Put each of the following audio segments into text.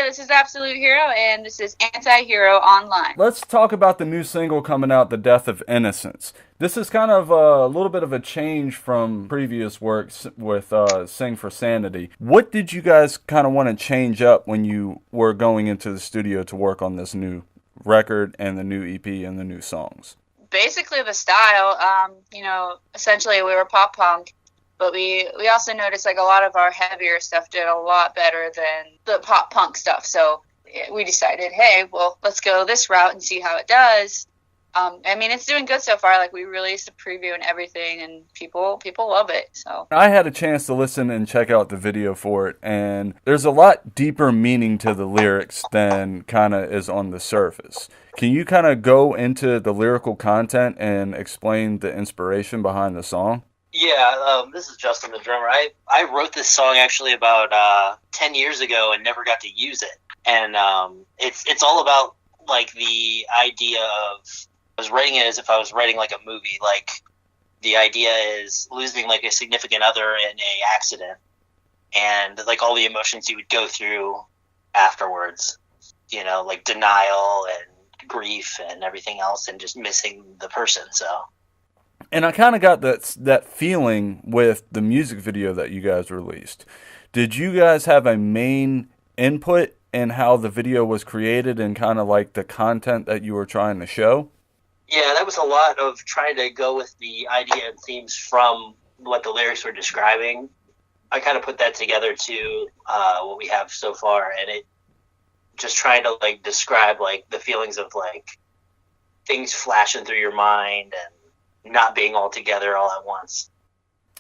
this is Absolute Hero, and this is Antihero Online. Let's talk about the new single coming out, The Death of Innocence. This is kind of a little bit of a change from previous works with Sing for Sanity. What did you guys kind of want to change up when you were going into the studio to work on this new record and the new EP and the new songs? Basically the style, essentially we were pop punk, but we also noticed like a lot of our heavier stuff did a lot better than the pop punk stuff. So we decided, hey, well, let's go this route and see how it does. It's doing good so far. Like, we released a preview and everything, and people love it. So I had a chance to listen and check out the video for it, and there's a lot deeper meaning to the lyrics than kind of is on the surface. Can you kind of go into the lyrical content and explain the inspiration behind the song? Yeah, this is Justin, the drummer. I wrote this song actually about 10 years ago and never got to use it. And it's all about, like, the idea of, I was writing it as if I was writing, like, a movie. Like, the idea is losing, like, a significant other in a accident. And, like, all the emotions you would go through afterwards. You know, like denial and grief and everything else, and just missing the person, so... And I kind of got that feeling with the music video that you guys released. Did you guys have a main input in how the video was created and kind of like the content that you were trying to show? Yeah, that was a lot of trying to go with the idea and themes from what the lyrics were describing. I kind of put that together to what we have so far, and it just trying to like describe like the feelings of like things flashing through your mind and not being all together all at once.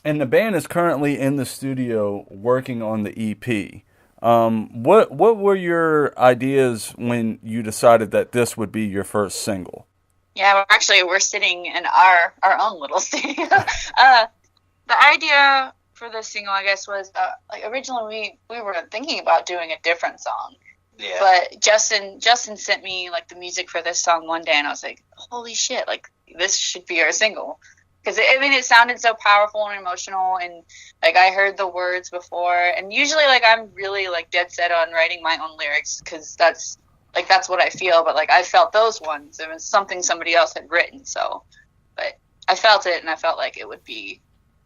And the band is currently in the studio working on the EP. What were your ideas when you decided that this would be your first single? Yeah, we're sitting in our own little studio. The idea for this single, I guess, was like originally we were thinking about doing a different song. Yeah. But Justin sent me like the music for this song one day, and I was like, holy shit, like this should be our single. Because it sounded so powerful and emotional, and like I heard the words before, and usually like I'm really like dead set on writing my own lyrics because that's what I feel. But like I felt those ones, it was something somebody else had written. So, but I felt it, and I felt like it would be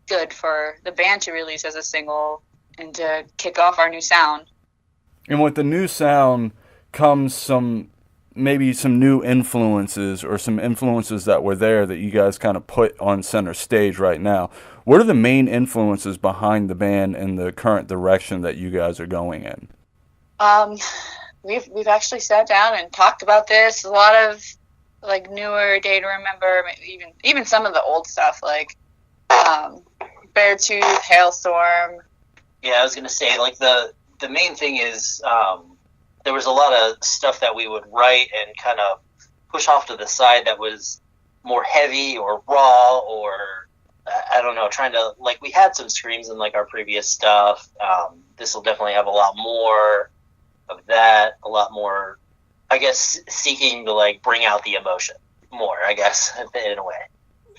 good for the band to release as a single and to kick off our new sound. And with the new sound comes maybe some new influences, or some influences that were there that you guys kind of put on center stage right now. What are the main influences behind the band and the current direction that you guys are going in? We've actually sat down and talked about this. A lot of like newer Day to Remember, even some of the old stuff like Beartooth, Hailstorm. Yeah, I was gonna say like the main thing is there was a lot of stuff that we would write and kind of push off to the side that was more heavy or raw, or I don't know, trying to, like, we had some screams in like our previous stuff. This will definitely have a lot more of that, a lot more, I guess, seeking to like bring out the emotion more, I guess, in a way.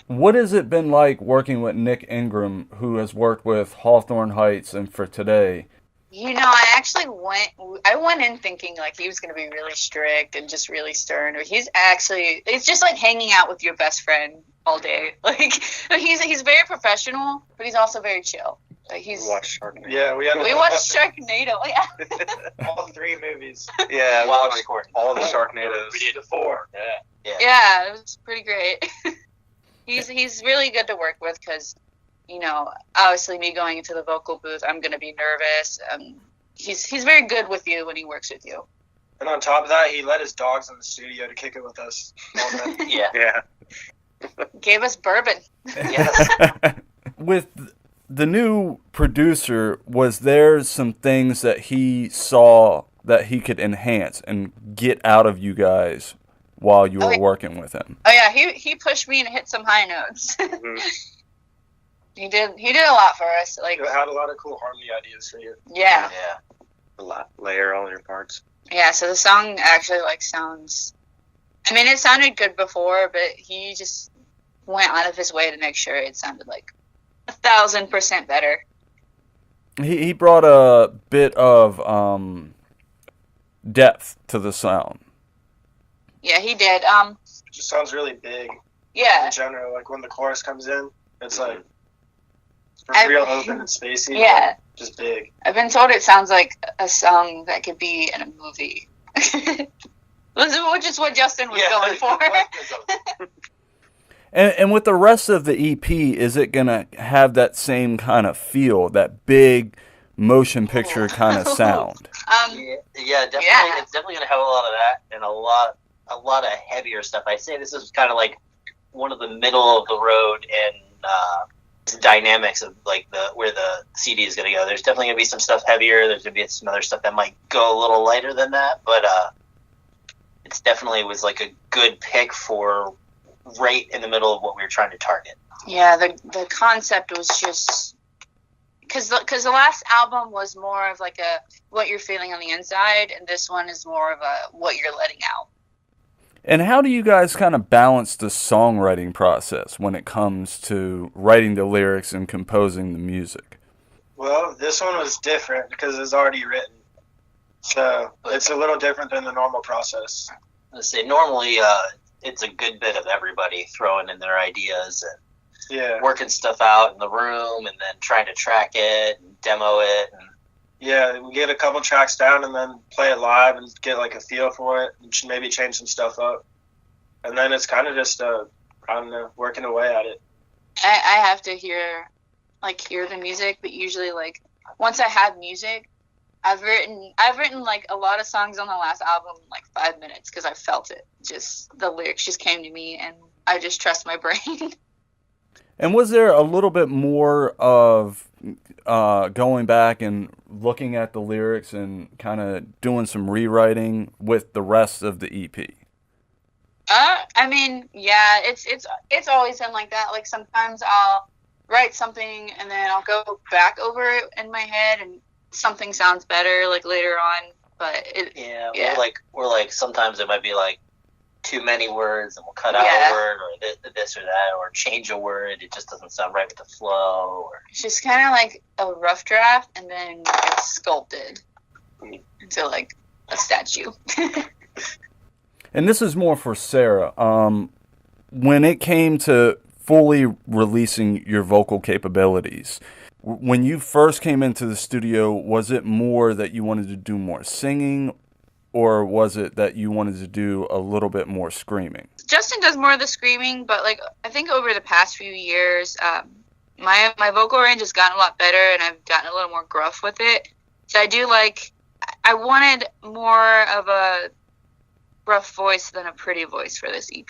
What has it been like working with Nick Ingram, who has worked with Hawthorne Heights and For Today? You know, I went in thinking like he was going to be really strict and just really stern. It's just like hanging out with your best friend all day. Like he's very professional, but he's also very chill. Like We watched Sharknado. Yeah, we watched Sharknado. Yeah. all 3 movies. Yeah, we While watched recording. all the Sharknadoes. We did the 4. Yeah, it was pretty great. He's really good to work with because, you know, obviously me going into the vocal booth, I'm going to be nervous. He's very good with you when he works with you. And on top of that, he let his dogs in the studio to kick it with us. Yeah. Yeah. Gave us bourbon. Yes. With the new producer, was there some things that he saw that he could enhance and get out of you guys while you were working with him? Oh yeah, he pushed me and hit some high notes. Mm-hmm. He did a lot for us. Like, He had a lot of cool harmony ideas for you. yeah. A lot. Layer all your parts. Yeah, so the song actually like sounds, I mean, it sounded good before, but he just went out of his way to make sure it sounded like 1,000% better. He brought a bit of depth to the sound. Yeah, he did. It just sounds really big Yeah. in general. Like when the chorus comes in, it's like I- real open and spacey. Yeah. But just big. I've been told it sounds like a song that could be in a movie. Which is what Justin was going for. And with the rest of the EP, is it going to have that same kind of feel, that big motion picture kind of sound? Yeah, definitely. Yeah. It's definitely going to have a lot of that and a lot of heavier stuff. I say this is kind of like one of the middle of the road and dynamics of like where the CD is going to go. There's definitely going to be some stuff heavier. There's going to be some other stuff that might go a little lighter than that, but it's definitely was like a good pick for right in the middle of what we were trying to target. Yeah, the concept was just because the last album was more of like a what you're feeling on the inside, and this one is more of a what you're letting out. And how do you guys kind of balance the songwriting process when it comes to writing the lyrics and composing the music? Well, this one was different because it's already written. So it's a little different than the normal process. Let's say normally it's a good bit of everybody throwing in their ideas and working stuff out in the room and then trying to track it and demo it. And yeah, we get a couple tracks down and then play it live and get like a feel for it and maybe change some stuff up. And then it's kind of just, I don't know, working away at it. I have to hear the music, but usually like once I have music, I've written like a lot of songs on the last album in like 5 minutes because I felt it. Just the lyrics just came to me, and I just trust my brain. And was there a little bit more of going back and looking at the lyrics and kind of doing some rewriting with the rest of the EP? I mean, yeah, it's always been like that. Like sometimes I'll write something and then I'll go back over it in my head and something sounds better like later on, but or like sometimes it might be like too many words and we'll cut out a word or this or that or change a word. It just doesn't sound right with the flow. Or it's just kind of like a rough draft and then it's sculpted into like a statue. And this is more for Sarah. When it came to fully releasing your vocal capabilities, when you first came into the studio, was it more that you wanted to do more singing, or was it that you wanted to do a little bit more screaming? Justin does more of the screaming, but like I think over the past few years, my vocal range has gotten a lot better, and I've gotten a little more gruff with it. So I wanted more of a rough voice than a pretty voice for this EP.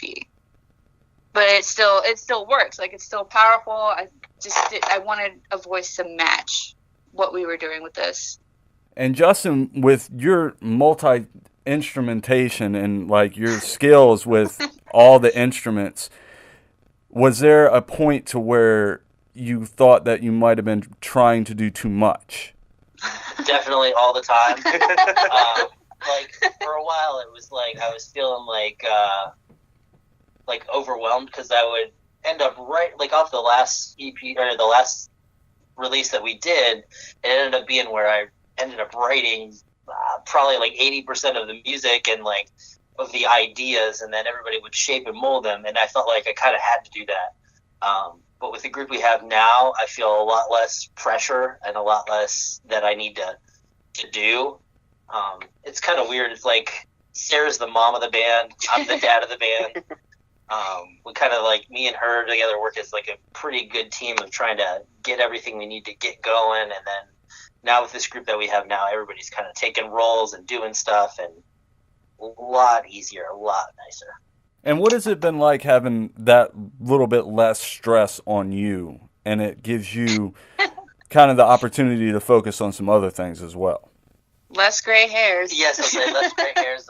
But it still works. Like it's still powerful. I wanted a voice to match what we were doing with this. And Justin, with your multi-instrumentation and like your skills with all the instruments, was there a point to where you thought that you might have been trying to do too much? Definitely all the time. Like for a while, it was like I was feeling like overwhelmed because I would end up off the last EP or the last release that we did. It ended up being where I ended up writing probably like 80% of the music and like of the ideas, and then everybody would shape and mold them. And I felt like I kind of had to do that. But with the group we have now, I feel a lot less pressure and a lot less that I need to do. It's kind of weird. It's like Sarah's the mom of the band. I'm the dad of the band. We kind of like me and her together work as like a pretty good team of trying to get everything we need to get going. And then now with this group that we have now, everybody's kind of taking roles and doing stuff, and a lot easier, a lot nicer. And what has it been like having that little bit less stress on you, and it gives you kind of the opportunity to focus on some other things as well? Less gray hairs. Yes, I'll say less gray hairs.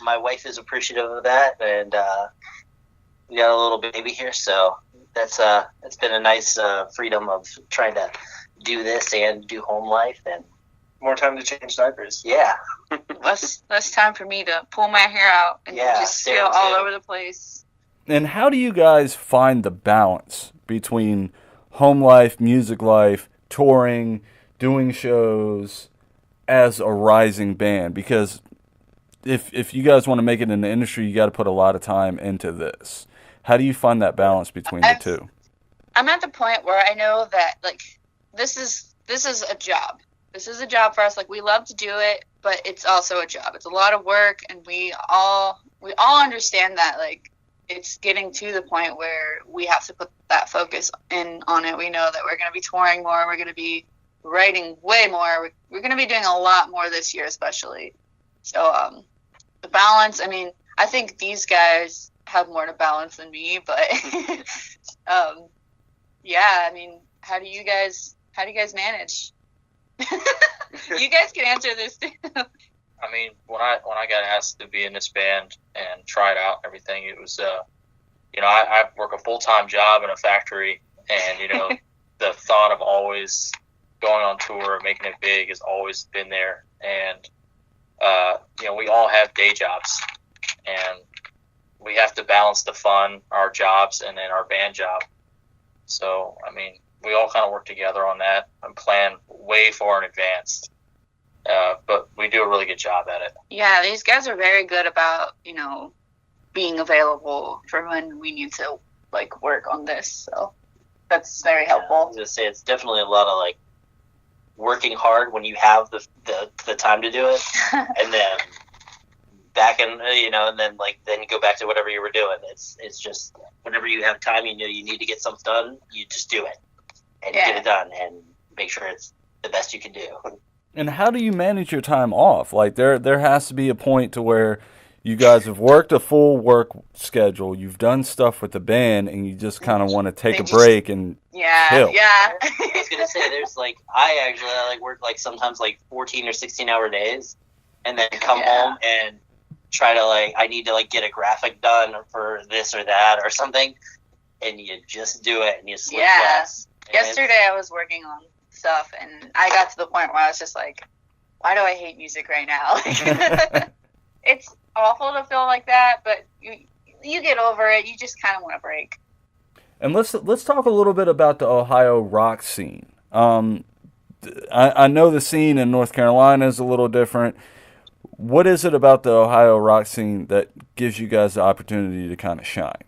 My wife is appreciative of that, and we got a little baby here, so that's it's been a nice freedom of trying to do this and do home life, and More time to change diapers. yeah. less time for me to pull my hair out and just Sarah feel all too. over the place. And how do you guys find the balance between home life, music life, touring, doing shows, as a rising band? Because if you guys want to make it in the industry, you got to put a lot of time into this. How do you find that balance between the two? I'm at the point where I know that like this is a job. This is a job for us. Like, we love to do it, but it's also a job. It's a lot of work, and we all understand that, like, it's getting to the point where we have to put that focus in on it. We know that we're going to be touring more. We're going to be writing way more. We're going to be doing a lot more this year, especially. So, the balance, I mean, I think these guys have more to balance than me, but, yeah, I mean, how do you guys manage? You guys can answer this too. I mean, when I got asked to be in this band and try it out, everything, it was, I work a full-time job in a factory, and the thought of always going on tour, making it big, has always been there. And we all have day jobs, and we have to balance the fun, our jobs, and then our band job. So, I mean, we all kind of work together on that and plan way far in advance. But we do a really good job at it. Yeah, these guys are very good about, being available for when we need to, like, work on this. So that's very helpful. I was going to say, it's definitely a lot of, like, working hard when you have the time to do it. And then and then go back to whatever you were doing. It's just whenever you have time, you need to get something done, you just do it. And get it done and make sure it's the best you can do. And how do you manage your time off? Like, there has to be a point to where you guys have worked a full work schedule, you've done stuff with the band, and you just kind of want to take a break and chill. Yeah. I was going to say, there's, like, I actually work, like, sometimes, like, 14 or 16-hour days, and then come home and try to, like, I need to, like, get a graphic done for this or that or something, and you just do it, and you sleep less. Yesterday I was working on stuff, and I got to the point where I was just like, why do I hate music right now? It's awful to feel like that, but you get over it. You just kind of want a break. And let's talk a little bit about the Ohio rock scene. I know the scene in North Carolina is a little different. What is it about the Ohio rock scene that gives you guys the opportunity to kind of shine?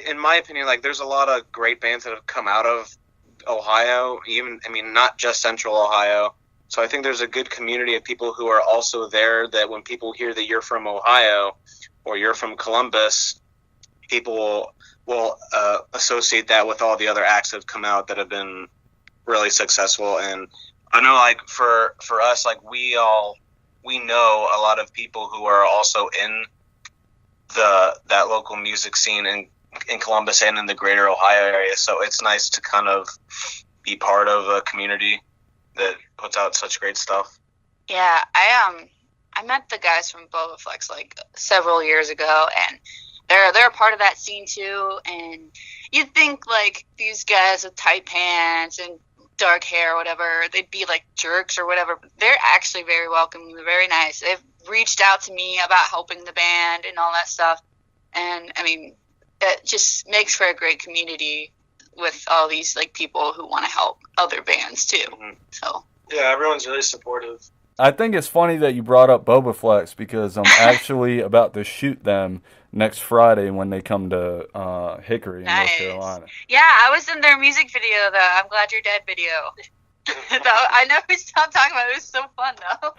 In my opinion, like, there's a lot of great bands that have come out of Ohio, not just Central Ohio. So I think there's a good community of people who are also there, that when people hear that you're from Ohio or you're from Columbus, people will associate that with all the other acts that have come out that have been really successful. And I know, like, for us, like, we know a lot of people who are also in that local music scene in Columbus and in the greater Ohio area. So it's nice to kind of be part of a community that puts out such great stuff. Yeah, I met the guys from Bovaflex like several years ago, and they're a part of that scene too. And you'd think, like, these guys with tight pants and dark hair or whatever, they'd be like jerks or whatever. But they're actually very welcoming. They're very nice. They've reached out to me about helping the band and all that stuff. And I mean, it just makes for a great community with all these, like, people who want to help other bands too. Mm-hmm. So yeah, everyone's really supportive. I think it's funny that you brought up Boba Flex, because I'm actually about to shoot them next Friday when they come to Hickory in North Carolina. Yeah, I was in their music video, the I'm Glad You're Dead video. I know we stopped talking about it. It was so fun, though.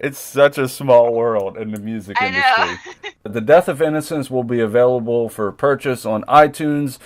It's such a small world in the music industry. The Death of Innocence will be available for purchase on iTunes,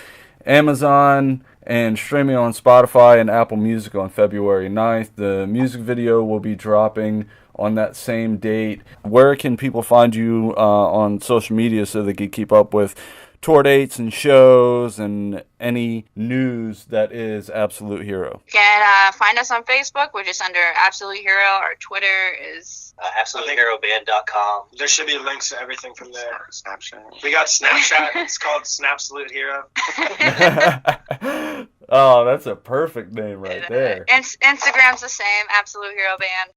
Amazon, and streaming on Spotify and Apple Music on February 9th. The music video will be dropping on that same date. Where can people find you on social media so they can keep up with tour dates and shows and any news that is Absolute Hero? You can find us on Facebook. We're just under Absolute Hero. Our Twitter is AbsoluteHeroBand.com. There should be links to everything from there. Snapchat. We got Snapchat. It's called Snapsalute Hero. Oh, that's a perfect name right there. Instagram's the same, Absolute Hero Band.